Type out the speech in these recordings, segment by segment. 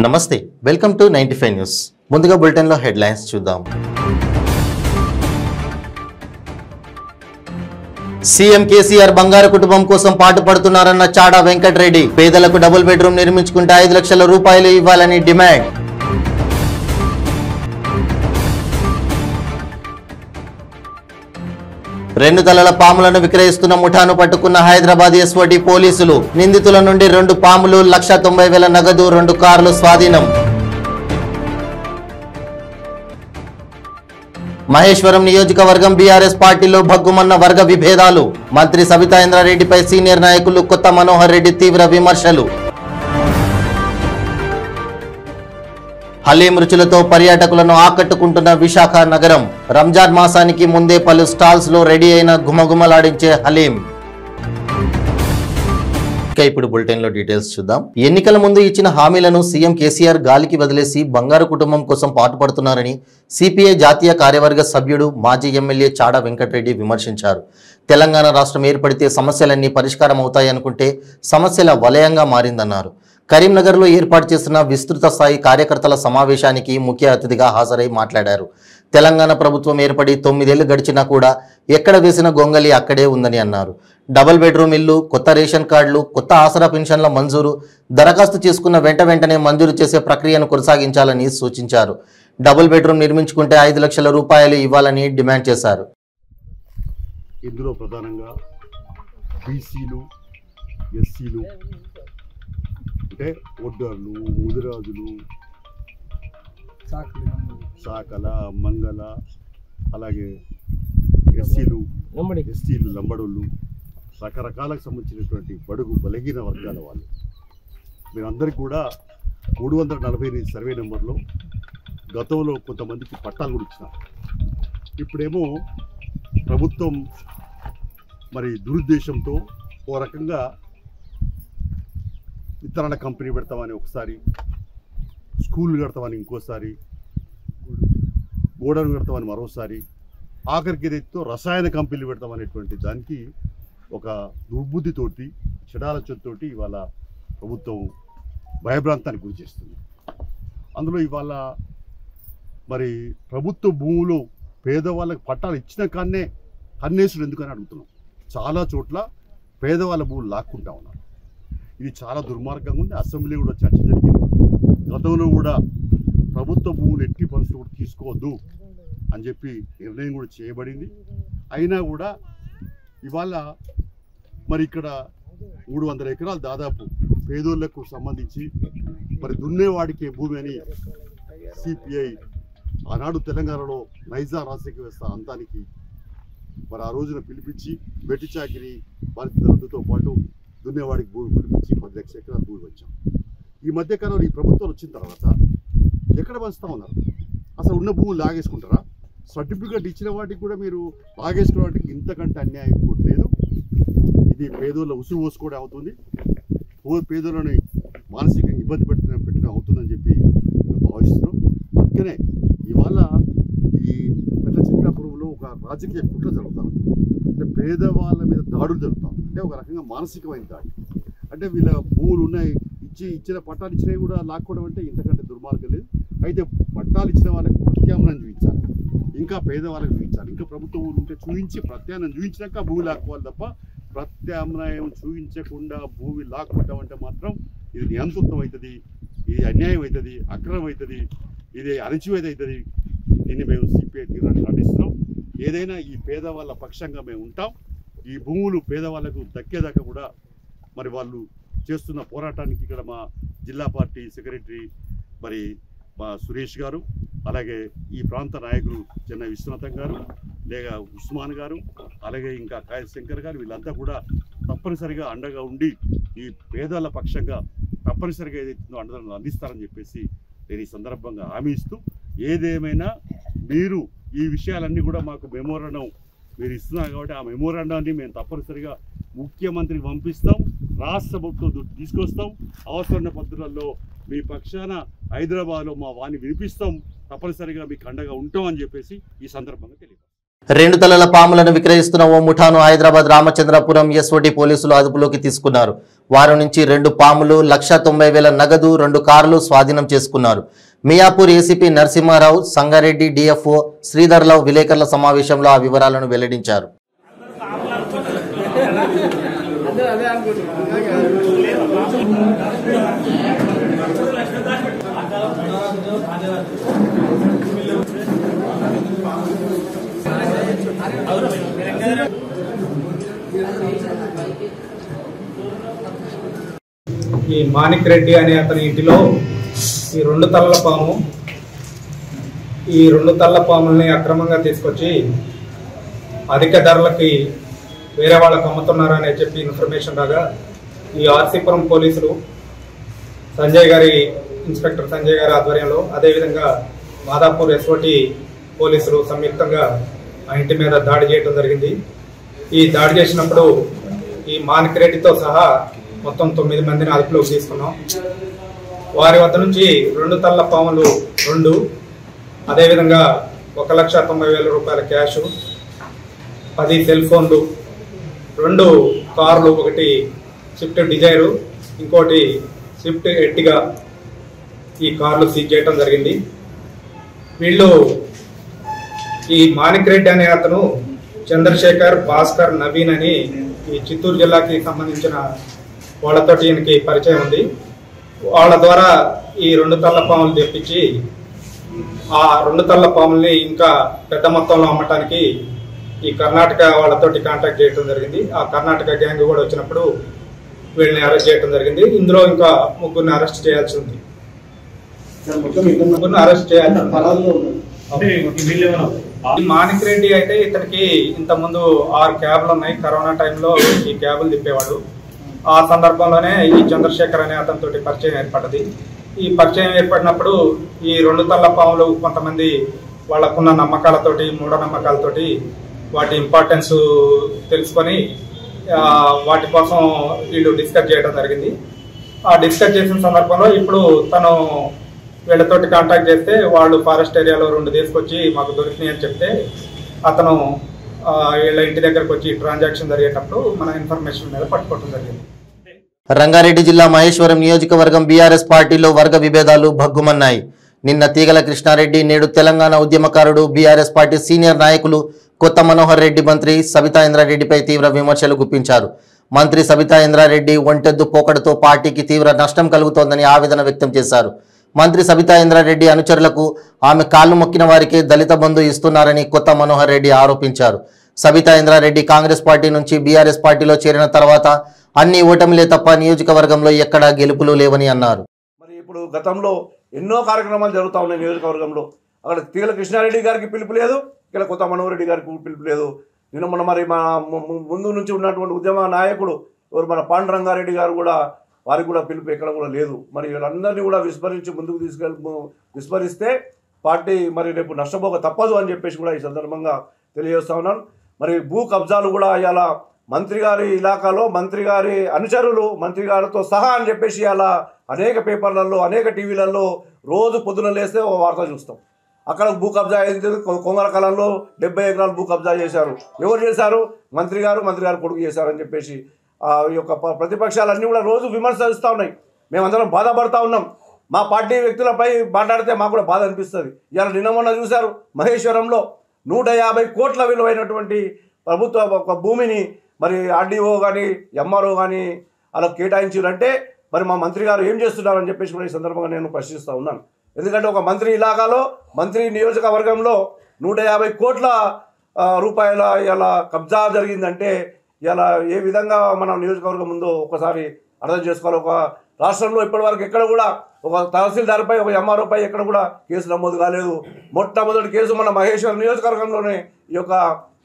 నమస్తే welcome to 95 news ముందుగా bulletin లో హెడ్లైన్స్ చూద్దాం। సీఎం కేసీఆర్ బంగారు కుటుంబం కోసం పాటుపడుతున్నారన్న చాడా వెంకటరెడ్డి పేదలకు డబుల్ బెడ్రూమ్ నిర్మించుకుంటే 5 లక్షల రూపాయలు ఇవ్వాలని డిమాండ్। రెండు తలల పాములను విక్రయిస్తున్న ముఠాను పట్టుకున్న హైదరాబాద్ ఎస్ఓటి పోలీసులు నిందితుల నుండి 2 పాములు 1,90,000 నగదు 2 కార్లు స్వాధీనం। మహేశ్వరం నియోజకవర్గం బీఆర్ఎస్ పార్టీలో భగ్గుమన్న వర్గ విభేదాలు మంత్రి సబితా ఇంద్రారెడ్డిపై సీనియర్ నాయకులు కొత్త మనోహర్ రెడ్డి తీవ్ర విమర్శలు। హలీం రుచులతో పర్యాటకులను ఆకట్టుకుంటున్న విశాఖ నగరం రంజాన్ మాసానికి ముందే పలు స్టాల్స్ లో రెడీ అయిన గుమగుమలాడించే హలీం। ఇప్పుడు బులెటిన్ లో డీటెయిల్స్ చూద్దాం। ఎన్నికల ముందు ఇచ్చిన హామీలను సీఎం కేసీఆర్ గాలికి వదిలేసి బంగారు కుటుంబం కోసం పాటుపడుతున్నారని సిపిఐ జాతీయ కార్యవర్గ సభ్యుడు మాజీ ఎమ్మెల్యే చాడా వెంకటరెడ్డి విమర్శించారు। తెలంగాణ రాష్ట్రం ఏర్పడితే సమస్యలన్నీ పరిష్కారం అవుతాయనుకుంటే సమస్యల వలయంగా మారిందన్నారు। కరీంనగర్లో ఏర్పాటు చేసిన విస్తృత స్థాయి కార్యకర్తల సమావేశానికి ముఖ్య అతిథిగా హాజరై మాట్లాడారు। తెలంగాణ ప్రభుత్వం ఏర్పడి 9 ఏళ్లు గడిచినా కూడా ఎక్కడ వేసిన గొంగలి అక్కడే ఉందని అన్నారు। డబుల్ బెడ్రూమ్ ఇల్లు, కొత్త రేషన్ కార్డులు, కొత్త ఆసరా పెన్షన్ల మంజూరు, దరఖాస్తు చేసుకున్న వెంటనే మంజూరు చేసే ప్రక్రియను కొనసాగించాలని సూచించారు। డబుల్ బెడ్రూమ్ నిర్మించుకుంటే 5 లక్షల రూపాయలు ఇవ్వాలని డిమాండ్ చేశారు। ఇందులో ప్రధానంగా బీసీలు, ఎస్సీలు అంటే ఒడ్డర్లు, ముదిరాజులు, సాకల, మంగళ, అలాగే ఎస్సీలు, ఎస్టీలు, లంబడోళ్ళు, రకరకాలకు సంబంధించినటువంటి బడుగు బలహీన వర్గాల వాళ్ళు మీరందరికీ కూడా 348 సర్వే నెంబర్లో గతంలో కొంతమందికి పట్టాలు కూడా ఇచ్చినారు। ఇప్పుడేమో ప్రభుత్వం మరి దురుద్దేశంతో ఓ రకంగా విత్తనాల కంపెనీ పెడతామని ఒకసారి, స్కూళ్ళు కడతామని ఇంకోసారి, గోడను కడతామని మరోసారి, ఆఖరికి ఏదైతే రసాయన కంపెనీలు పెడతామనేటువంటి దానికి ఒక దుర్బుద్ధితోటి చెడాలచతోటి ఇవాళ ప్రభుత్వం భయభ్రాంతానికి గురి చేస్తుంది। అందులో ఇవాళ మరి ప్రభుత్వ భూములు పేదవాళ్ళకి పట్టాలు ఇచ్చిన కాన్నే కన్నేసుడు ఎందుకని అడుగుతున్నాం। చాలా చోట్ల పేదవాళ్ళ భూములు లాక్కుంటా ఉన్నారు। ఇది చాలా దుర్మార్గంగా ఉంది। అసెంబ్లీ కూడా చర్చ జరిగింది। గతంలో కూడా ప్రభుత్వ భూములు ఎట్టి పరిస్థితులు కూడా తీసుకోవద్దు అని చెప్పి నిర్ణయం కూడా చేయబడింది। అయినా కూడా ఇవాళ మరి ఇక్కడ 300 ఎకరాలు దాదాపు పేదోళ్లకు సంబంధించి మరి దున్నేవాడికి భూమి అని సిపిఐ ఆనాడు తెలంగాణలో నైజాం రాజశేఖర వ్యవస్థ అంతానికి మరి ఆ రోజున పిలిపించి వెట్టి చాకిరి బాధిత రద్దుతో పాటు దున్నేవాడికి భూమి పిలిపించి 10 లక్షల ఎకరాల భూమి వచ్చాం। ఈ మధ్యకాలంలో ఈ ప్రభుత్వం వచ్చిన తర్వాత ఎక్కడ పంచుతా ఉన్నారు? అసలు ఉన్న భూములు లాగేసుకుంటారా? సర్టిఫికేట్ ఇచ్చిన వాటికి కూడా మీరు లాగేసుకున్న వాటికి ఇంతకంటే అన్యాయం కూడా లేదు। ఇది పేదోళ్ళ ఉసురు పోసుకోవడం అవుతుంది, పేదోళ్ళని మానసికంగా ఇబ్బంది పెట్టిన అవుతుందని చెప్పి మేము భావిస్తున్నాం। అందుకనే ఇవాళ ఈ పెద్ద చిత్రాపురంలో ఒక రాజకీయ కుట్ర జరుగుతాం, అంటే పేదవాళ్ళ మీద దాడులు జరుగుతాం, అంటే ఒక రకంగా మానసికమైన దాడి। అంటే వీళ్ళ భూములు ఉన్నాయి, ఇచ్చిన పట్టాలు ఇచ్చినవి కూడా లాక్కోవడం అంటే ఇంతకంటే దుర్మార్గం లేదు। అయితే పట్టాలు ఇచ్చిన వాళ్ళకి ప్రత్యామ్నాయం చూపించాలి, ఇంకా పేదవాళ్ళకి చూపించాలి, ఇంకా ప్రభుత్వ భూములు ఉంటే చూపించి ప్రత్యామ్నాయం చూపించాక భూమి లాక్కోవాలి తప్ప ప్రత్యామ్నాయం చూపించకుండా భూమి లాక్కుంటామంటే మాత్రం ఇది నియంతృత్వం అవుతుంది, ఇది అన్యాయం అవుతుంది, అక్రమం అవుతుంది, ఇది అణచివేత అవుతుంది। దీన్ని మేము సిపిఐ తీవ్రంగా ఖండిస్తున్నాం। ఏదైనా ఈ పేదవాళ్ళ పక్షంగా మేము ఉంటాం। ఈ భూములు పేదవాళ్ళకు దక్కేదాకా కూడా మరి వాళ్ళు చేస్తున్న పోరాటానికి ఇక్కడ మా జిల్లా పార్టీ సెక్రటరీ మరి మా సురేష్ గారు, అలాగే ఈ ప్రాంత నాయకులు చెన్నై విశ్వనాథం గారు, లేక ఉస్మాన్ గారు, అలాగే ఇంకా కాయ శంకర్ గారు, వీళ్ళంతా కూడా తప్పనిసరిగా అండగా ఉండి ఈ పేదల పక్షంగా తప్పనిసరిగా ఏదైతుందో అండదండలు అందిస్తారని చెప్పేసి నేను ఈ సందర్భంగా హామీ ఇస్తూ, ఏదేమైనా మీరు ఈ విషయాలన్నీ కూడా మాకు మెమోరాండం మీరు ఇస్తున్నారు కాబట్టి ఆ మెమోరాండాన్ని మేము తప్పనిసరిగా ముఖ్యమంత్రికి పంపిస్తాం, రాష్ట్ర ప్రభుత్వం తీసుకొస్తాం, అవసరమైన పద్ధతులలో మీ పక్షాన హైదరాబాద్లో మా వాణి వినిపిస్తాం, తప్పనిసరిగా మీకు అండగా ఉంటాం అని చెప్పేసి ఈ సందర్భంగా తెలియదు। 2 తలల పాములను విక్రయిస్తున్న ఓ ముఠాను హైదరాబాద్ రామచంద్రపురం ఎస్ఓటి పోలీసులు అదుపులోకి తీసుకున్నారు. వారి నుంచి 2 పాములు, 1,90,000 నగదు, 2 కార్లు స్వాధీనం చేసుకున్నారు. మియాపూర్ ఏసీపీ నరసింహారావు, సంగారెడ్డి డిఎఫ్ఓ శ్రీధర్రావు విలేకరుల సమావేశంలో ఆ వివరాలను వెల్లడించారు. ఈ మాణిక్ రెడ్డి అనే అతని ఇంటిలో ఈ 2 తలల పాము, ఈ 2 తలల పాముల్ని అక్రమంగా తీసుకొచ్చి అధిక ధరలకి వేరే వాళ్ళకు అమ్ముతున్నారని చెప్పి ఇన్ఫర్మేషన్ రాగా ఈ ఆర్సీపురం పోలీసులు ఇన్స్పెక్టర్ సంజయ్ గారి ఆధ్వర్యంలో, అదేవిధంగా మాదాపూర్ ఎస్ఓటి పోలీసులు సంయుక్తంగా ఆ ఇంటి మీద దాడి చేయడం జరిగింది. ఈ దాడి చేసినప్పుడు ఈ మాణిక్ రెడ్డితో సహా మొత్తం 9 మందిని అదుపులోకి తీసుకున్నాం. వారి వద్ద నుంచి 2 తలల పాములు 2, అదేవిధంగా 1,90,000 రూపాయల క్యాష్, 10 సెల్ ఫోన్లు, 2 కార్లు, ఒకటి స్విఫ్ట్ డిజైర్, ఇంకోటి స్విఫ్ట్ ఎర్టిగా, ఈ కార్లు సీజ్ చేయడం జరిగింది. వీళ్ళు ఈ మాణిక్ రెడ్డి అనే అతను చంద్రశేఖర్, భాస్కర్, నవీన్ అని ఈ చిత్తూరు జిల్లాకి సంబంధించిన వాళ్ళతో ఈయనకి పరిచయం ఉంది. వాళ్ళ ద్వారా ఈ 2 తలల పాములు తెప్పించి ఆ 2 తలల పాముల్ని ఇంకా పెద్ద మొత్తంలో అమ్మటానికి ఈ కర్ణాటక వాళ్ళతోటి కాంటాక్ట్ చేయడం జరిగింది. ఆ కర్ణాటక గ్యాంగ్ కూడా వచ్చినప్పుడు వీళ్ళని అరెస్ట్ చేయడం జరిగింది. ఇందులో ఇంకా 3 అరెస్ట్ చేయాల్సి ఉంది. 3 అరెస్ట్ చేయాలి. ఈ మాణిక్ రెడ్డి అయితే ఇతనికి ఇంత ముందు 6 క్యాబ్లు ఉన్నాయి. కరోనా టైంలో ఈ క్యాబులు తిప్పేవాడు. ఆ సందర్భంలోనే ఈ చంద్రశేఖర్ అనే అతనితో పరిచయం ఏర్పడ్డది. ఈ పరిచయం ఏర్పడినప్పుడు ఈ 2 తలల పాములు కొంతమంది వాళ్ళకున్న నమ్మకాలతోటి, మూఢనమ్మకాలతోటి వాటి ఇంపార్టెన్స్ తెలుసుకొని వాటి కోసం వీళ్ళు డిస్కస్ చేయడం జరిగింది. ఆ డిస్కస్ చేసిన సందర్భంలో ఇప్పుడు తను వీళ్ళతోటి కాంటాక్ట్ చేస్తే వాళ్ళు ఫారెస్ట్ ఏరియాలో 2 తీసుకొచ్చి మాకు దొరికినాయి అని చెప్తే అతను వీళ్ళ ఇంటి దగ్గరకు వచ్చి ట్రాన్సాక్షన్ జరిగేటప్పుడు మన ఇన్ఫర్మేషన్ మీద పట్టుకోవడం జరిగింది. రంగారెడ్డి జిల్లా మహేశ్వరం నియోజకవర్గం బీఆర్ఎస్ పార్టీలో వర్గ విభేదాలు భగ్గుమన్నాయి. నిన్న తీగల కృష్ణారెడ్డి, నేడు తెలంగాణ ఉద్యమకారుడు, బీఆర్ఎస్ పార్టీ సీనియర్ నాయకులు కొత్త మనోహర్ రెడ్డి మంత్రి సబితా ఇంద్రారెడ్డిపై తీవ్ర విమర్శలు గుప్పించారు. మంత్రి సబితా ఇంద్రారెడ్డి ఒంటెద్దు పోకడతో పార్టీకి తీవ్ర నష్టం కలుగుతోందని ఆవేదన వ్యక్తం చేశారు. మంత్రి సబితా ఇంద్రారెడ్డి అనుచరులకు ఆమె కాళ్లు మొక్కిన వారికే దళిత బంధు ఇస్తున్నారని కొత్త మనోహర్ రెడ్డి ఆరోపించారు. సబితా ఇంద్రారెడ్డి కాంగ్రెస్ పార్టీ నుంచి బీఆర్ఎస్ పార్టీలో చేరిన తర్వాత అన్ని ఓటమిలే తప్ప నియోజకవర్గంలో ఎక్కడా గెలుపులు లేవని అన్నారు. మరి ఇప్పుడు గతంలో ఎన్నో కార్యక్రమాలు జరుగుతూ ఉన్నాయి నియోజకవర్గంలో. అక్కడ తీగల కృష్ణారెడ్డి గారికి పిలుపు లేదు, ఇక్కడ కొత్త మనోహర్ రెడ్డి గారికి పిలుపు లేదు. నిన్న మన మరి మా ముందు నుంచి ఉన్నటువంటి ఉద్యమ నాయకుడు మన పాండురంగారెడ్డి గారు కూడా, వారికి కూడా పిలుపు ఎక్కడ కూడా లేదు. మరి వీళ్ళందరినీ కూడా విస్మరించి ముందుకు విస్మరిస్తే పార్టీ మరి రేపు నష్టపోక తప్పదు అని చెప్పేసి కూడా ఈ సందర్భంగా తెలియజేస్తా ఉన్నాను. మరి భూ కబ్జాలు కూడా ఇలా మంత్రి గారి ఇలాకాలో మంత్రి గారి అనుచరులు, మంత్రి గారితో సహా అని చెప్పేసి అలా అనేక పేపర్లలో, అనేక టీవీలలో రోజు పొద్దున లేస్తే ఒక వార్త చూస్తాం. అక్కడ భూ కబ్జా అయింది. కొంగరకాలంలో 70 ఎకరాలు భూ కబ్జా చేశారు. ఎవరు చేశారు? మంత్రి గారు కొడుకు చేశారని చెప్పేసి ఈ యొక్క ప్రతిపక్షాలన్నీ కూడా రోజు విమర్శిస్తూ ఉన్నాయి. మేమందరం బాధపడతా ఉన్నాం. మా పార్టీ వ్యక్తులపై మాట్లాడితే మాకు కూడా బాధ అనిపిస్తుంది. ఇవాళ నిన్న మొన్న చూశారు, మహేశ్వరంలో 150 కోట్ల విలువైనటువంటి ప్రభుత్వ ఒక భూమిని మరి ఆర్డీఓ కానీ ఎంఆర్ఓ కానీ అలా కేటాయించారంటే మరి మా మంత్రి గారు ఏం చేస్తున్నారని చెప్పేసి కూడా ఈ సందర్భంగా నేను ప్రశ్నిస్తూ ఉన్నాను. ఎందుకంటే ఒక మంత్రి ఇలాకాలో, మంత్రి నియోజకవర్గంలో 150 కోట్ల రూపాయల ఇలా కబ్జా జరిగిందంటే ఇలా ఏ విధంగా మన నియోజకవర్గం ఉందో ఒకసారి అర్థం చేసుకోవాలి. ఒక రాష్ట్రంలో ఇప్పటివరకు ఎక్కడ కూడా ఒక తహసీల్దార్పై, ఒక ఎంఆర్ఓపై ఎక్కడ కూడా కేసు నమోదు కాలేదు. మొట్టమొదటి కేసు మన మహేశ్వరం నియోజకవర్గంలోనే ఈ యొక్క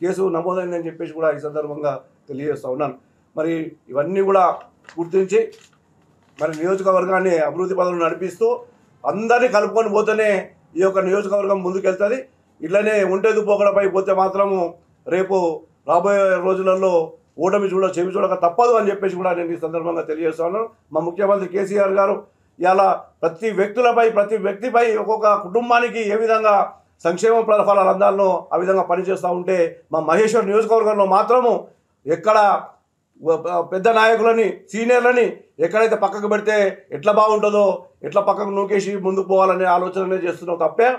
కేసు నమోదైందని చెప్పేసి కూడా ఈ సందర్భంగా తెలియజేస్తూ ఉన్నాను. మరి ఇవన్నీ కూడా గుర్తించి మరి నియోజకవర్గాన్ని అభివృద్ధి పనులు నడిపిస్తూ అందరినీ కలుపుకొని పోతేనే ఈ యొక్క నియోజకవర్గం ముందుకెళ్తుంది. ఇట్లనే ఒంటెద్దు పోకడపై పోతే మాత్రము రేపు రాబోయే రోజులలో ఓటమి చెవి చూడక తప్పదు అని చెప్పేసి కూడా నేను ఈ సందర్భంగా తెలియజేస్తున్నాను. మా ముఖ్యమంత్రి కేసీఆర్ గారు ఇలా ప్రతి వ్యక్తిపై ఒక్కొక్క కుటుంబానికి ఏ విధంగా సంక్షేమ ఫలాలు అందాలను ఆ విధంగా పనిచేస్తూ ఉంటే మా మహేశ్వర్ నియోజకవర్గంలో మాత్రము ఎక్కడ పెద్ద నాయకులని సీనియర్లని ఎక్కడైతే పక్కకు పెడితే ఎట్లా బాగుంటుందో ఎట్లా పక్కకు నూకేసి ముందుకు పోవాలనే ఆలోచననే చేస్తున్నాం తప్పే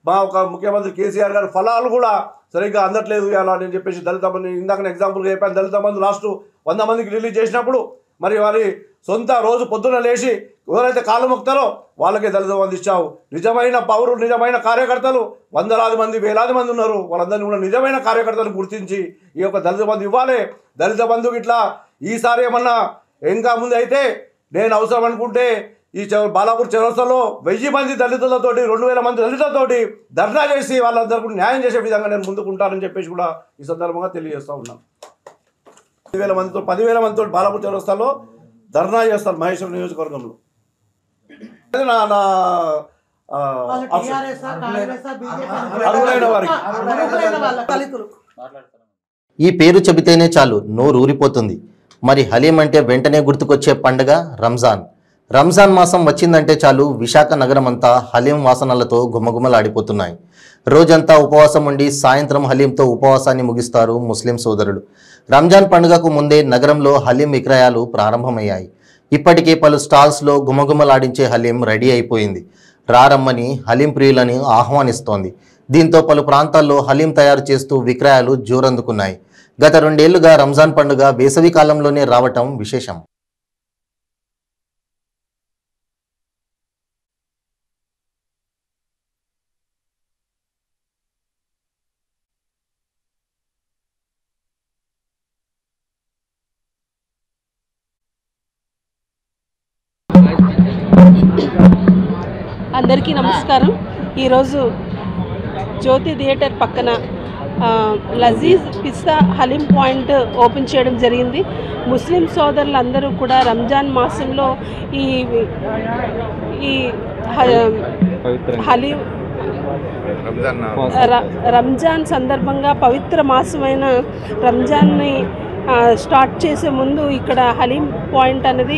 మా ఒక ముఖ్యమంత్రి కేసీఆర్ గారి ఫలాలు కూడా సరిగ్గా అందట్లేదు అలా అని చెప్పేసి దళిత బంధు ఇందాక ఎగ్జాంపుల్గా చెప్పాను. దళిత బంధు లాస్ట్ 100 మందికి రిలీజ్ చేసినప్పుడు మరి వారి సొంత రోజు పొద్దున్న లేచి ఎవరైతే కాళ్ళు మొక్తారో వాళ్ళకే దళిత బంధు ఇచ్చావు. నిజమైన పౌరులు నిజమైన కార్యకర్తలు వందలాది మంది వేలాది మంది ఉన్నారు. వాళ్ళందరినీ కూడా నిజమైన కార్యకర్తలు గుర్తించి ఈ యొక్క దళిత బంధు ఇవ్వాలి. దళిత బంధుకి ఇట్లా ఈసారి ఏమన్నా ఇంకా ముందు అయితే నేను అవసరం అనుకుంటే ఈ బాలాపూర్ చౌరస్తాలో 1000 మంది దళితులతోటి 2000 మంది దళితులతోటి ధర్నా చేసి వాళ్ళందరికీ న్యాయం చేసే విధంగా నేను ముందుకుంటానని చెప్పేసి కూడా ఈ సందర్భంగా తెలియజేస్తూ ఉన్నాను. 10,000 మందితో బాలాపూర్ చౌరస్తాలో ధర్నా చేస్తారు మహేశ్వరం నియోజకవర్గంలో. ఈ పేరు చెబితేనే చాలు నోరు ఊరిపోతుంది. మరి హలీం అంటే వెంటనే గుర్తుకొచ్చే పండుగ రంజాన్. రంజాన్ మాసం వచ్చిందంటే చాలు విశాఖ నగరం అంతా హలీం వాసనలతో గుమగుమలాడిపోతున్నాయి. రోజంతా ఉపవాసం ఉండి సాయంత్రం హలీంతో ఉపవాసాన్ని ముగిస్తారు ముస్లిం సోదరులు. రంజాన్ పండుగకు ముందే నగరంలో హలీం విక్రయాలు ప్రారంభమయ్యాయి. ఇప్పటికే పలు స్టాల్స్లో గుమగుమలాడించే హలీం రెడీ అయిపోయింది. రారమ్మని హలీం ప్రియులని ఆహ్వానిస్తోంది. దీంతో పలు ప్రాంతాల్లో హలీం తయారు చేస్తూ విక్రయాలు జోరందుకున్నాయి. గత 2 ఏళ్లుగా రంజాన్ పండుగ వేసవి కాలంలోనే రావటం విశేషం. అందరికీ నమస్కారం. ఈరోజు జ్యోతి థియేటర్ పక్కన లజీజ్ పిస్తా హలీం పాయింట్ ఓపెన్ చేయడం జరిగింది. ముస్లిం సోదరులందరూ కూడా రంజాన్ మాసంలో ఈ హలీం రంజాన్ సందర్భంగా పవిత్ర మాసమైన రంజాన్ని స్టార్ట్ చేసే ముందు ఇక్కడ హలీం పాయింట్ అనేది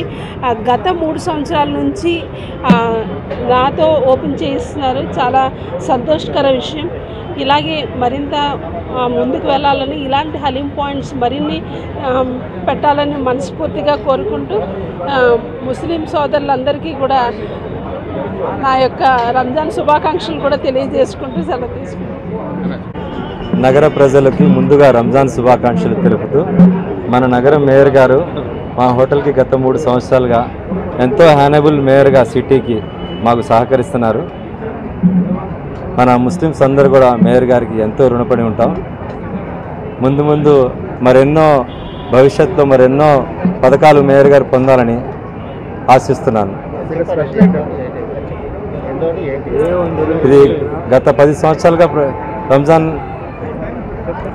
గత 3 సంవత్సరాల నుంచి నాతో ఓపెన్ చేస్తున్నారు. చాలా సంతోషకర విషయం. ఇలాగే మరింత ముందుకు వెళ్ళాలని, ఇలాంటి హలీం పాయింట్స్ మరిన్ని పెట్టాలని మనస్ఫూర్తిగా కోరుకుంటూ ముస్లిం సోదరులందరికీ కూడా నా యొక్క రంజాన్ శుభాకాంక్షలు కూడా తెలియజేసుకుంటూ సెలవు తీసుకుంటాను. నగర ప్రజలకి ముందుగా రంజాన్ శుభాకాంక్షలు తెలుపుతూ మన నగర మేయర్ గారు మా హోటల్కి గత 3 సంవత్సరాలుగా ఎంతో హానబుల్ మేయర్గా సిటీకి మాకు సహకరిస్తున్నారు. మన ముస్లిమ్స్ అందరూ కూడా మేయర్ గారికి ఎంతో రుణపడి ఉంటాం. ముందు మరెన్నో భవిష్యత్తులో మరెన్నో పథకాలు మేయర్ గారు పొందాలని ఆశిస్తున్నాను. ఇది గత 10 సంవత్సరాలుగా రంజాన్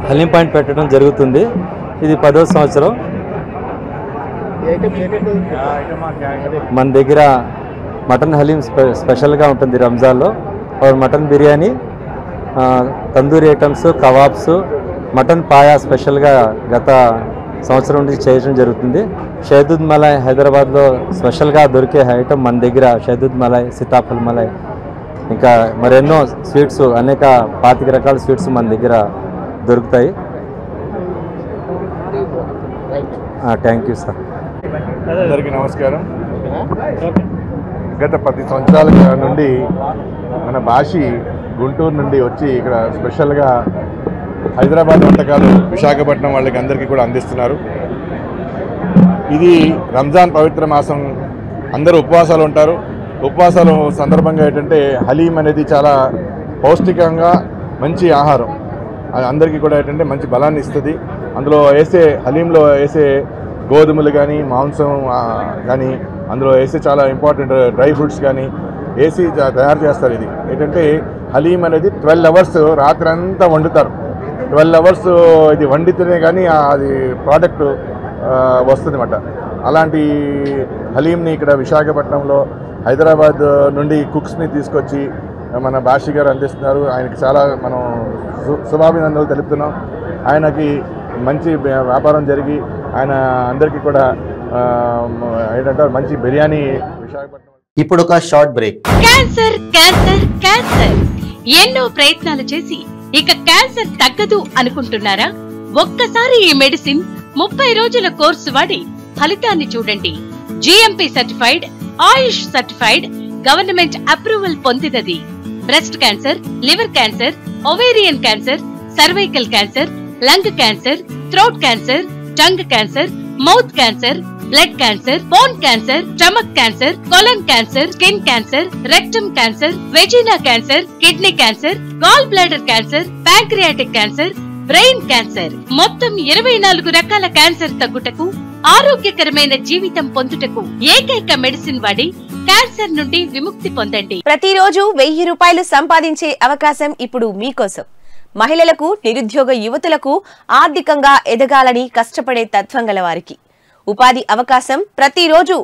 హలీం పాయింట్ పెట్టడం జరుగుతుంది. ఇది 10వ సంవత్సరం. మన దగ్గర మటన్ హలీం స్పెషల్గా ఉంటుంది రంజాన్లో. Mutton biryani, tandoori items, kebabs, mutton paya స్పెషల్గా గత సంవత్సరం నుంచి చేయడం జరుగుతుంది. షహదూద్ మలాయ్ హైదరాబాద్లో స్పెషల్గా దొరికే ఐటమ్ మన దగ్గర షహదూద్ మలాయ్, సీతాఫల్ మలాయ్, ఇంకా మరెన్నో స్వీట్స్, అనేక 25 రకాల స్వీట్స్ మన దగ్గర దొరుకుతాయి. Thank you sir. అందరికీ నమస్కారం. గత 10 సంవత్సరాల నుండి మన భాషి గుంటూరు నుండి వచ్చి ఇక్కడ స్పెషల్గా హైదరాబాద్ వంటకాలు విశాఖపట్నం వాళ్ళకి అందరికీ కూడా అందిస్తున్నారు. ఇది రంజాన్ పవిత్ర మాసం, అందరూ ఉపవాసాలు ఉంటారు. ఉపవాసాలు సందర్భంగా ఏంటంటే హలీం అనేది చాలా పౌష్టికంగా మంచి ఆహారం. అది అందరికీ కూడా ఏంటంటే మంచి బలాన్ని ఇస్తుంది. అందులో వేసే హలీంలో వేసే గోధుమలు కానీ, మాంసం కానీ, అందులో వేసే చాలా ఇంపార్టెంట్ డ్రై ఫ్రూట్స్ కానీ వేసి తయారు చేస్తారు. ఇది ఏంటంటే హలీం అనేది 12 అవర్స్ రాత్రి అంతా వండుతారు. 12 అవర్స్ ఇది వండితేనే కానీ అది ప్రోడక్ట్ వస్తుంది అన్నమాట. అలాంటి హలీంని ఇక్కడ విశాఖపట్నంలో హైదరాబాద్ నుండి కుక్స్ని తీసుకొచ్చి మన భాషి గారు అందిస్తున్నారు. ఆయనకి చాలా మనం శుభాభినందనలు తెలుపుతున్నాం. ఆయనకి మంచి వ్యాపారం జరిగి ఆయన అందరికీ కూడా ఏంటంటే మంచి బిర్యానీ విశాఖపట్నం. ఇప్పుడు ఒక short break. Cancer cancer cancer ఎన్నో ప్రయత్నాలు చేసి ఇక క్యాన్సర్ తగ్గదు అనుకుంటున్నారా? ఒక్కసారి ఈ మెడిసిన్ 30 రోజుల కోర్సు వాడి ఫలితాన్ని చూడండి. GMP certified, Ayush certified, government approval పొందినది. Breast cancer, liver cancer, ovarian cancer, cervical cancer, lung cancer, throat cancer, tongue cancer, mouth cancer, blood cancer, bone cancer, stomach cancer, colon cancer, skin cancer, rectum cancer, vagina cancer, kidney cancer, gall bladder cancer, pancreatic cancer, brain cancer, మొత్తం 24 రకాల cancer తగ్గుటకు, ఆరోగ్యకరమైన జీవితం పొందుటకు ఏకైక medicine వాడి cancer నుండి విముక్తి పొందండి. ప్రతిరోజు 1000 రూపాయలు సంపాదించే అవకాశం ఇప్పుడు మీకోసం. మహిళలకు, నిరుద్యోగ యువతులకు ఆర్థికంగా ఎదగాలని కష్టపడే తత్వం గల వారికి ఉపాధి అవకాశం. ప్రతిరోజు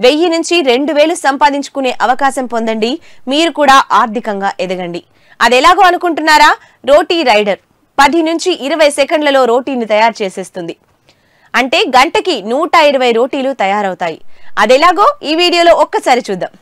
1000 నుంచి 2000 సంపాదించుకునే అవకాశం పొందండి. మీరు కూడా ఆర్థికంగా ఎదగండి. అదెలాగో అనుకుంటున్నారా? రోటీ రైడర్ 10 నుంచి 20 సెకండ్లలో రోటీని తయారు చేసేస్తుంది. అంటే గంటకి 120 రోటీలు తయారవుతాయి. అదెలాగో ఈ వీడియోలో ఒక్కసారి చూద్దాం.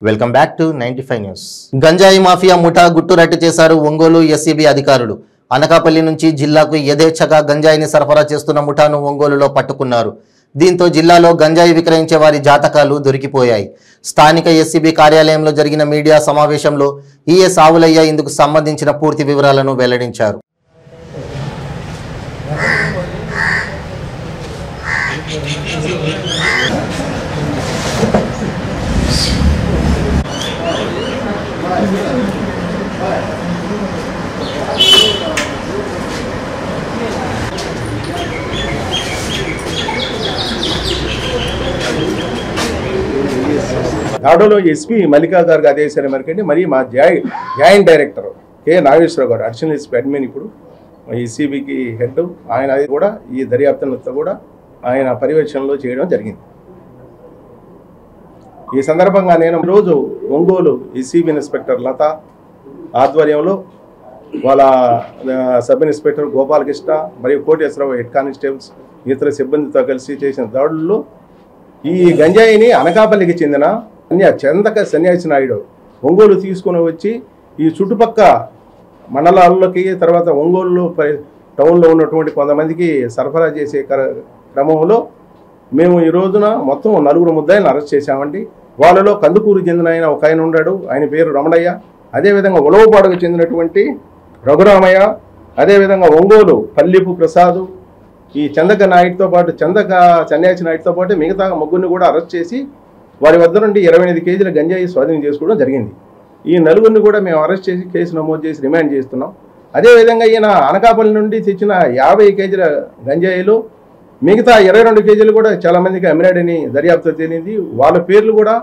Welcome back to 95 news. గంజాయి మాఫియా ముఠా గుట్టురట్టు చేశారు ఒంగోలు ఎస్సీబీ అధికారులు. అనకాపల్లి నుంచి జిల్లాకు యథేచ్ఛగా గంజాయిని సరఫరా చేస్తున్న ముఠాను ఒంగోలులో పట్టుకున్నారు. దీంతో జిల్లాలో గంజాయి విక్రయించే వారి జాతకాలు దొరికిపోయాయి. స్థానిక ఎస్సీబీ కార్యాలయంలో జరిగిన మీడియా సమావేశంలో ఈఎస్ ఆవులయ్య ఇందుకు సంబంధించిన పూర్తి వివరాలను వెల్లడించారు. దాడులో ఎస్పీ మల్లికా గారికి ఆదేశాల మేరకండి మరి మా జాయింట్ డైరెక్టర్ కె నాగేశ్వరరావు గారు అడిషనల్ ఎస్పీ అడ్మిన్ ఇప్పుడు ఈసీబీకి హెడ్ ఆయన కూడా ఈ దర్యాప్తులతో కూడా ఆయన పర్యవేక్షణలో చేయడం జరిగింది. ఈ సందర్భంగా నేను రోజు ఒంగోలు ఈసీబీ ఇన్స్పెక్టర్ లత ఆధ్వర్యంలో వాళ్ళ సబ్ ఇన్స్పెక్టర్ గోపాలకృష్ణ మరియు కోటేశ్వరరావు హెడ్ కానిస్టేబుల్స్ ఇతర సిబ్బందితో కలిసి చేసిన దాడుల్లో ఈ గంజాయిని అనకాపల్లికి చెందిన చందక సన్యాసి నాయుడు ఒంగోలు తీసుకుని వచ్చి ఈ చుట్టుపక్క మండలాల్లోకి తర్వాత ఒంగోలు టౌన్లో ఉన్నటువంటి కొంతమందికి సరఫరా చేసే క్రమంలో మేము ఈ రోజున మొత్తం 4 ముద్దాయిలను అరెస్ట్ చేశామండి. వాళ్ళలో కందుకూరు చెందిన ఆయన ఒక ఆయన ఉన్నాడు, ఆయన పేరు రమణయ్య. అదేవిధంగా ఉలవపాడుకు చెందినటువంటి రఘురామయ్య, అదేవిధంగా ఒంగోలు పల్లిపు ప్రసాదు, ఈ చందక నాయుడితో పాటు చందక సన్యాసి నాయుడితో పాటు మిగతా ముగ్గురిని కూడా అరెస్ట్ చేసి వారి వద్ద నుండి 28 కేజీల గంజాయి స్వాధీనం చేసుకోవడం జరిగింది. ఈ నలుగురిని కూడా మేము అరెస్ట్ చేసి కేసు నమోదు చేసి రిమాండ్ చేస్తున్నాం. అదేవిధంగా ఈయన అనకాపల్లి నుండి తెచ్చిన 50 కేజీల గంజాయిలో మిగతా 22 కేజీలు కూడా చాలామందికి అమ్మినాడని దర్యాప్తు తేలింది. వాళ్ళ పేర్లు కూడా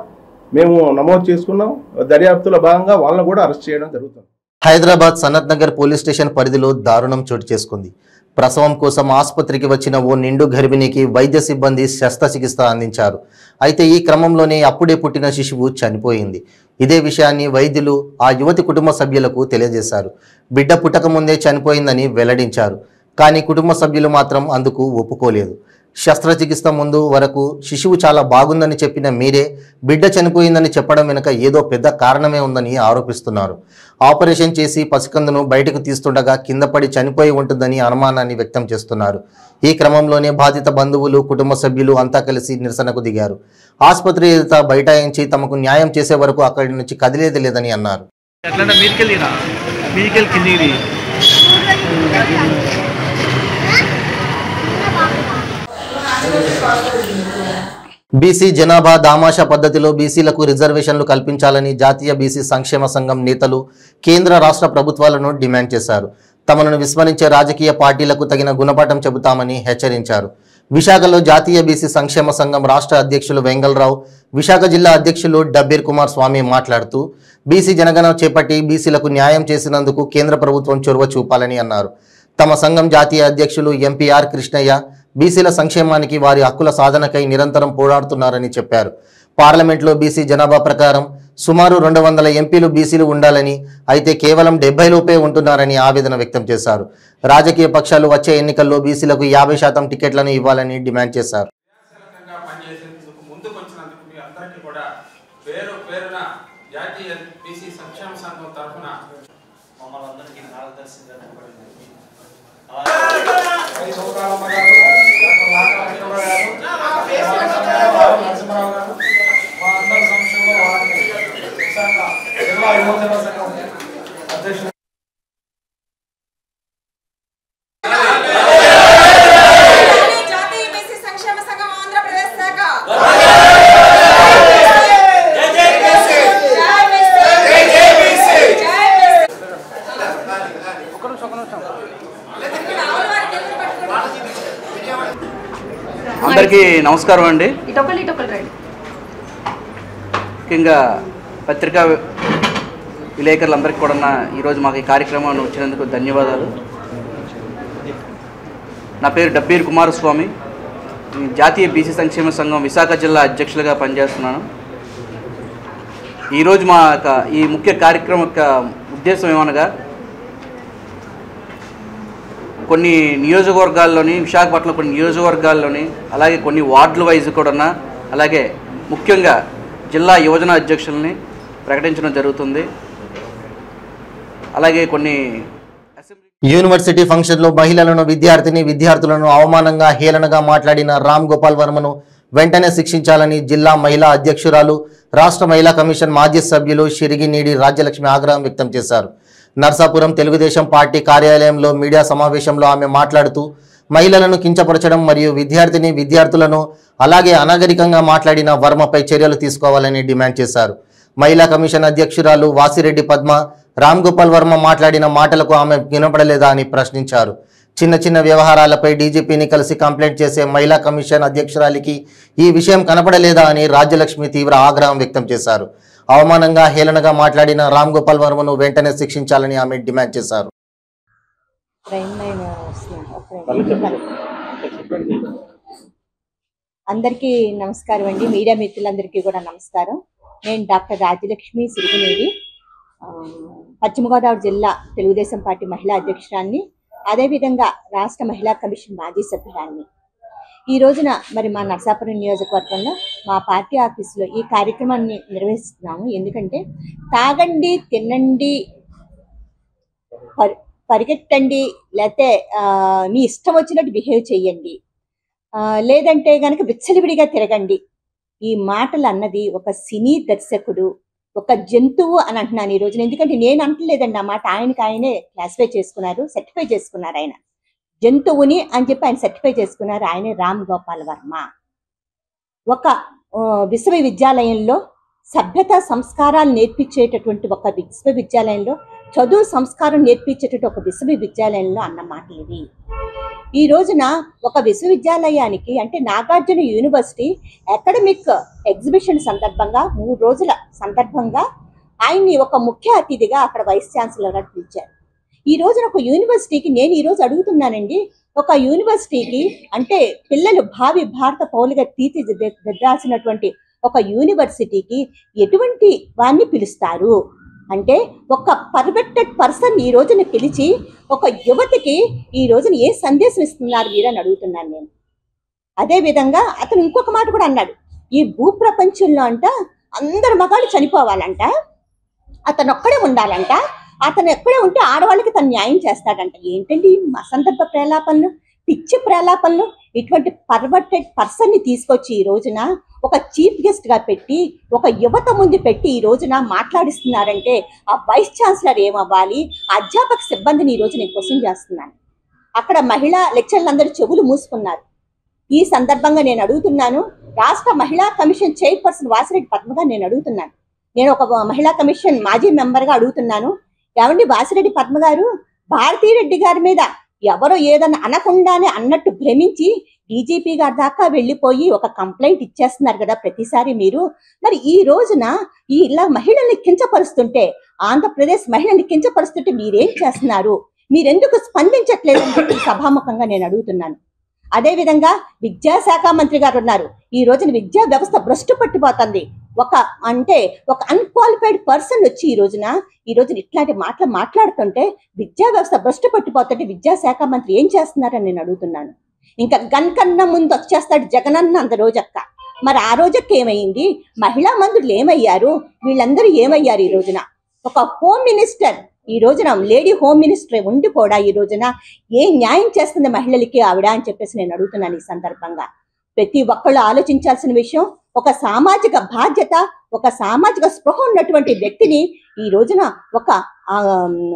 మేము నమోదు చేసుకున్నాం. దర్యాప్తులో భాగంగా వాళ్ళని కూడా అరెస్ట్ చేయడం జరుగుతుంది. హైదరాబాద్ సనత్ నగర్ పోలీస్ స్టేషన్ పరిధిలో దారుణం చోటు చేసుకుంది. ప్రసవం కోసం ఆసుపత్రికి వచ్చిన ఓ నిండు గర్భిణికి వైద్య సిబ్బంది శస్త్రచికిత్స అందించారు. అయితే ఈ క్రమంలోనే అప్పుడే పుట్టిన శిశువు చనిపోయింది. ఇదే విషయాన్ని వైద్యులు ఆ యువతి కుటుంబ సభ్యులకు తెలియజేశారు. బిడ్డ పుట్టక ముందే చనిపోయిందని వెల్లడించారు. కానీ కుటుంబ సభ్యులు మాత్రం అందుకు ఒప్పుకోలేదు. శస్త్రచికిత్స ముందు వరకు శిశువు చాలా బాగుందని చెప్పిన మీరే బిడ్డ చనిపోయిందని చెప్పడం వెనుక ఏదో పెద్ద కారణమే ఉందని ఆరోపిస్తున్నారు. ఆపరేషన్ చేసి పసికందును బయటకు తీస్తుండగా కింద పడి చనిపోయి ఉంటుందని అనుమానాన్ని వ్యక్తం చేస్తున్నారు. ఈ క్రమంలోనే బాధిత బంధువులు కుటుంబ సభ్యులు అంతా కలిసి నిరసనకు దిగారు. ఆసుపత్రి ఎదుట బైఠాయించి తమకు న్యాయం చేసే వరకు అక్కడి నుంచి కదిలేది లేదని అన్నారు. బీసీ జనాభా దామాషా పద్ధతిలో బీసీలకు రిజర్వేషన్లు కల్పించాలని జాతీయ బీసీ సంక్షేమ సంఘం నేతలు కేంద్ర రాష్ట్ర ప్రభుత్వాలను డిమాండ్ చేశారు. తమను విస్మరించే రాజకీయ పార్టీలకు తగిన గుణపాఠం చెబుతామని హెచ్చరించారు. విశాఖలో జాతీయ బీసీ సంక్షేమ సంఘం రాష్ట్ర అధ్యక్షులు వెంగళరావు, విశాఖ జిల్లా అధ్యక్షులు డబ్బీర్ కుమార్ స్వామి మాట్లాడుతూ బీసీ జనగణన చేపట్టి బీసీలకు న్యాయం చేసినందుకు కేంద్ర ప్రభుత్వం చొరవ చూపాలని అన్నారు. తమ సంఘం జాతీయ అధ్యక్షులు ఎంపీఆర్ కృష్ణయ్య బీసీల సంక్షేమానికి వారి హక్కుల సాధనకై నిరంతరం పోరాడుతున్నారని చెప్పారు. పార్లమెంట్లో బీసీ జనాభా ప్రకారం సుమారు 200 ఎంపీలు బీసీలు ఉండాలని, అయితే కేవలం 70 లోపే ఉంటున్నారని ఆవేదన వ్యక్తం చేశారు. రాజకీయ పక్షాలు వచ్చే ఎన్నికల్లో బీసీలకు 50% టికెట్లను ఇవ్వాలని డిమాండ్ చేశారు. అందరికీ నమస్కారం అండి. ముఖ్యంగా పత్రికా విలేకరులందరికీ కూడా ఈరోజు మాకు ఈ కార్యక్రమాన్ని వచ్చినందుకు ధన్యవాదాలు. నా పేరు డబ్బీర్ కుమార్ స్వామి, జాతీయ బీసీ సంక్షేమ సంఘం విశాఖ జిల్లా అధ్యక్షులుగా పనిచేస్తున్నాను. ఈరోజు మా ఈ ముఖ్య కార్యక్రమం యొక్క ఉద్దేశం ఏమనగా, కొన్ని నియోజకవర్గాల్లోని, విశాఖపట్నం కొన్ని నియోజకవర్గాల్లోని, అలాగే కొన్ని వార్డుల వైజ్ కూడా, అలాగే ముఖ్యంగా జిల్లా యువజన అధ్యక్షుల్ని ప్రకటించడం జరుగుతుంది. అలాగే కొన్ని యూనివర్సిటీ ఫంక్షన్లో మహిళలను విద్యార్థులను అవమానంగా హేళనగా మాట్లాడిన రామ్ గోపాల్ వర్మను వెంటనే శిక్షించాలని జిల్లా మహిళా అధ్యక్షురాలు, రాష్ట్ర మహిళా కమిషన్ మాజీ సభ్యులు షిరిగినీడి రాజ్యలక్ష్మి ఆగ్రహం వ్యక్తం చేశారు. నర్సాపురం తెలుగుదేశం పార్టీ కార్యాలయంలో మీడియా సమావేశంలో ఆమె మాట్లాడుతూ మహిళలను కించపరచడం మరియు విద్యార్థులను అలాగే అనాగరికంగా మాట్లాడిన వర్మపై చర్యలు తీసుకోవాలని డిమాండ్ చేశారు. మహిళా కమిషన్ అధ్యక్షురాలు వాసిరెడ్డి పద్మ రామ్ గోపాల్ వర్మ మాట్లాడిన మాటలకు ఆమె వినపడలేదా అని ప్రశ్నించారు. చిన్న వ్యవహారాలపై డీజీపీని కలిసి కంప్లైంట్ చేసే మహిళా కమిషన్ అధ్యక్షురాలికి ఈ విషయం కనపడలేదా అని రాజ్యలక్ష్మి తీవ్ర ఆగ్రహం వ్యక్తం చేశారు. అవమానంగా హేళనగా మాట్లాడిన రామ్ గోపాల్ వర్మను వెంటనే శిక్షించాలని ఆమె డిమాండ్ చేశారు. అందరికీ నమస్కారం అండి. మీడియా మిత్రులందరికీ కూడా నమస్కారం. నేను డాక్టర్ రాజ్యలక్ష్మి సిరిగినేడి, పశ్చిమ గోదావరి జిల్లా తెలుగుదేశం పార్టీ మహిళా అధ్యక్షురాన్ని, అదేవిధంగా రాష్ట్ర మహిళా కమిషన్ మాజీ సభ్యురాన్ని. ఈ రోజున మరి మా నర్సాపురం నియోజకవర్గంలో మా పార్టీ ఆఫీసులో ఈ కార్యక్రమాన్ని నిర్వహిస్తున్నాము. ఎందుకంటే తాగండి, తినండి, పరిగెట్టండి, లేకపోతే మీ ఇష్టం వచ్చినట్టు బిహేవ్ చేయండి, లేదంటే కనుక విచ్చలవిడిగా తిరగండి, ఈ మాటలు అన్నది ఒక సినీ దర్శకుడు, ఒక జంతువు అని అంటున్నాను ఈ రోజున. ఎందుకంటే నేను అంటలేదండి ఆ మాట, ఆయనే క్లాసిఫై చేసుకున్నారు, సర్టిఫై చేసుకున్నారు. ఆయన జంతువుని అని చెప్పి ఆయన సర్టిఫై చేసుకున్నారు. ఆయనే రామ్ గోపాల్ వర్మ. ఒక విశ్వవిద్యాలయంలో సభ్యత సంస్కారాలు నేర్పించేటటువంటి ఒక విశ్వవిద్యాలయంలో, చదువు సంస్కారం నేర్పించేటటువంటి ఒక విశ్వవిద్యాలయంలో అన్న మాటలు ఇవి. ఈ రోజున ఒక విశ్వవిద్యాలయానికి అంటే నాగార్జున యూనివర్సిటీ అకాడమిక్ ఎగ్జిబిషన్ సందర్భంగా 3 రోజుల సందర్భంగా ఆయన్ని ఒక ముఖ్య అతిథిగా అక్కడ వైస్ ఛాన్సలర్గా పిలిచారు. ఈ రోజున ఒక యూనివర్సిటీకి నేను ఈరోజు అడుగుతున్నానండి, ఒక యూనివర్సిటీకి అంటే పిల్లలు భావి భారత పౌరులుగా తీర్చిదిద్దాల్సినటువంటి ఒక యూనివర్సిటీకి ఎటువంటి వారిని పిలుస్తారు అంటే ఒక పర్ఫెక్టెడ్ పర్సన్ ఈ రోజున పిలిచి ఒక యువతికి ఈ రోజున ఏ సందేశం ఇస్తున్నారు మీరని అడుగుతున్నాను నేను. అదేవిధంగా అతను ఇంకొక మాట కూడా అన్నాడు, ఈ భూప్రపంచంలో అంట అందరు మగాళ్ళు చనిపోవాలంట, అతను ఒక్కడే ఉండాలంట, అతను ఎక్కడే ఉంటే ఆడవాళ్ళకి తను న్యాయం చేస్తాడంట. ఏంటండి అసందర్భ ప్రేలాపనలు, పిచ్చి ప్రేలాపనలు? ఇటువంటి పర్వర్టెడ్ పర్సన్ని తీసుకొచ్చి ఈ రోజున ఒక చీఫ్ గెస్ట్ గా పెట్టి ఒక యువత ముందు పెట్టి ఈ రోజున మాట్లాడిస్తున్నారంటే ఆ వైస్ ఛాన్సలర్ ఏమవ్వాలి? అధ్యాపక సిబ్బందిని ఈ రోజు నేను క్వశ్చన్ చేస్తున్నాను. అక్కడ మహిళా లెక్చర్లందరూ చెవులు మూసుకున్నారు. ఈ సందర్భంగా నేను అడుగుతున్నాను, రాష్ట్ర మహిళా కమిషన్ చైర్పర్సన్ వాసిరెడ్డి పద్మగా నేను అడుగుతున్నాను. నేను ఒక మహిళా కమిషన్ మాజీ మెంబర్గా అడుగుతున్నాను, ఏమండి వాసిరెడ్డి పద్మ గారు, భారతీరెడ్డి గారి మీద ఎవరో ఏదన్నా అనకుండానే అన్నట్టు భ్రమించి డీజీపీ గారి దాకా వెళ్ళిపోయి ఒక కంప్లైంట్ ఇచ్చేస్తున్నారు కదా ప్రతిసారి మీరు. మరి ఈ రోజున ఈ ఇలా మహిళల్ని కించపరుస్తుంటే, ఆంధ్రప్రదేశ్ మహిళల్ని కించపరుస్తుంటే మీరేం చేస్తున్నారు? మీరెందుకు స్పందించట్లేదని చెప్పి సభాముఖంగా నేను అడుగుతున్నాను. అదేవిధంగా విద్యాశాఖ మంత్రి గారు ఉన్నారు. ఈ రోజున విద్యా వ్యవస్థ భ్రష్టు పట్టిపోతుంది. ఒక అన్క్వాలిఫైడ్ పర్సన్ వచ్చి ఈ రోజున ఇట్లాంటి మాటలు మాట్లాడుతుంటే విద్యా వ్యవస్థ భ్రష్టు పట్టిపోతుంటే విద్యాశాఖ మంత్రి ఏం చేస్తున్నారని నేను అడుగుతున్నాను. ఇంకా గన్ కన్నా ముందు వచ్చేస్తాడు జగనన్న అంత రోజక్క. మరి ఆ రోజక్క ఏమైంది? మహిళా మంత్రులు ఏమయ్యారు? వీళ్ళందరూ ఏమయ్యారు? ఈ రోజున ఒక హోమ్ మినిస్టర్, ఈ రోజున లేడీ హోమ్ మినిస్టర్ ఉండి కూడా ఈ రోజున ఏ న్యాయం చేస్తుంది మహిళలకి ఆవిడ అని చెప్పేసి నేను అడుగుతున్నాను. ఈ సందర్భంగా ప్రతి ఒక్కళ్ళు ఆలోచించాల్సిన విషయం, ఒక సామాజిక బాధ్యత, ఒక సామాజిక స్పృహ ఉన్నటువంటి వ్యక్తిని ఈ రోజున ఒక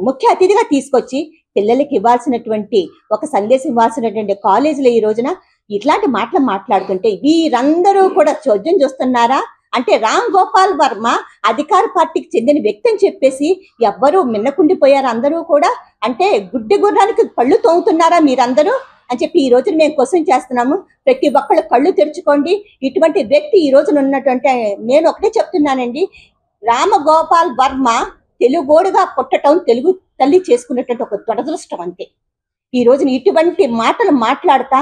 ముఖ్య అతిథిగా తీసుకొచ్చి పిల్లలకి ఇవ్వాల్సినటువంటి ఒక సందేశం ఇవ్వాల్సినటువంటి కాలేజీలో ఈ రోజున ఇట్లాంటి మాటలు మాట్లాడుతుంటే వీరందరూ కూడా చోద్యం చూస్తున్నారా? అంటే రామ్ గోపాల్ వర్మ అధికార పార్టీకి చెందిన వ్యక్తి అని చెప్పేసి ఎవ్వరూ మిన్నకుండిపోయారు అందరూ కూడా. అంటే గుడ్డి గుర్రానికి కళ్ళు తోముతున్నారా మీరందరూ అని చెప్పి ఈ రోజున మేము క్వశ్చన్ చేస్తున్నాము. ప్రతి ఒక్కళ్ళు కళ్ళు తెరుచుకోండి. ఇటువంటి వ్యక్తి ఈ రోజున ఉన్నటువంటి, నేను ఒకటే చెప్తున్నానండి, రామగోపాల్ వర్మ తెలుగోడుగా పుట్టడం తెలుగు తల్లి చేసుకున్నటువంటి ఒక దురదృష్టం అంతే. ఈ రోజున ఇటువంటి మాటలు మాట్లాడుతా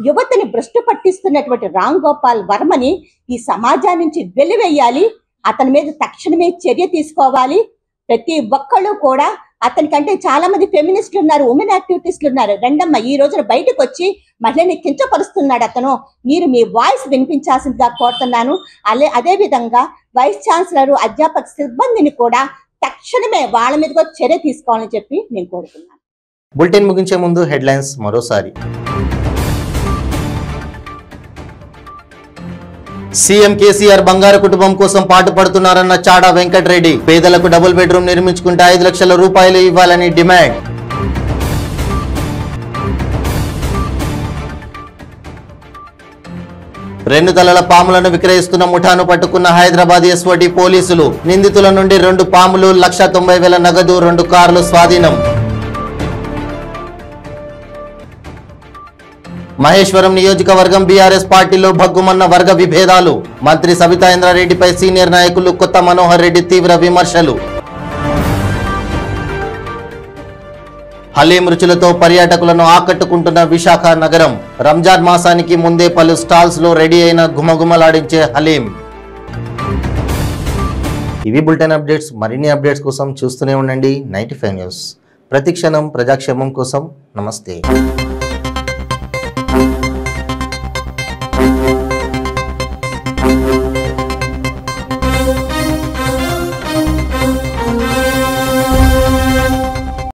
యువతని భ్రష్టు పట్టిస్తున్నటువంటి రామ్ గోపాల్ వర్మని ఈ సమాజం నుంచి వెలివేయాలి. అతని మీద తక్షణమే చర్య తీసుకోవాలి. ప్రతి ఒక్కళ్ళు కూడా అతనికంటే చాలా మంది ఫెమినిస్టులు ఉన్నారు, ఉమెన్ యాక్టివిటీస్టులు ఉన్నారు. రెండమ్మ ఈ రోజున బయటకు వచ్చి మహిళని కించపరుస్తున్నాడు అతను. మీరు మీ వాయిస్ వినిపించాల్సిందిగా కోరుతున్నాను. అదే విధంగా వైస్ ఛాన్సలర్ అధ్యాపక సిబ్బందిని కూడా తక్షణమే వాళ్ళ మీద చర్య తీసుకోవాలని చెప్పి నేను కోరుతున్నాను. బులెటిన్ ముగించే ముందు హెడ్లైన్స్ మరోసారి. సీఎం కేసీఆర్ బంగారు కుటుంబం కోసం పాటుపడుతున్నారన్న చాడా వెంకటరెడ్డి. పేదలకు డబుల్ బెడ్రూమ్ నిర్మించుకుంటే 5 లక్షల రూపాయలు ఇవ్వాలని డిమాండ్. రెండు తలల పాములను విక్రయిస్తున్న ముఠాను పట్టుకున్న హైదరాబాద్ ఎస్ఓటి పోలీసులు. నిందితుల నుండి 2 పాములు, 1,90,000 నగదు, 2 కార్లు స్వాధీనం. మహేశ్వరం నియోజకవర్గం బీఆర్ఎస్ పార్టీలో భగ్గుమన్న వర్గ విభేదాలు. మంత్రి సబితా ఇంద్రారెడ్డిపై సీనియర్ నాయకులు కొత్త మనోహర్ రెడ్డి తీవ్ర విమర్శలు. హలీం రుచులతో పర్యాటకులను ఆకట్టుకుంటున్న విశాఖ నగరం. రంజాన్ మాసానికి ముందే పలు స్టాల్స్ లో రెడీ అయిన గుమగుమలాడించే హలీం. ఇవి బులెటిన్ అప్డేట్స్. మరిన్ని అప్డేట్స్ కోసం చూస్తూనే ఉండండి 95 న్యూస్. ప్రతిక్షణం ప్రజాక్షేమం కోసం. నమస్తే.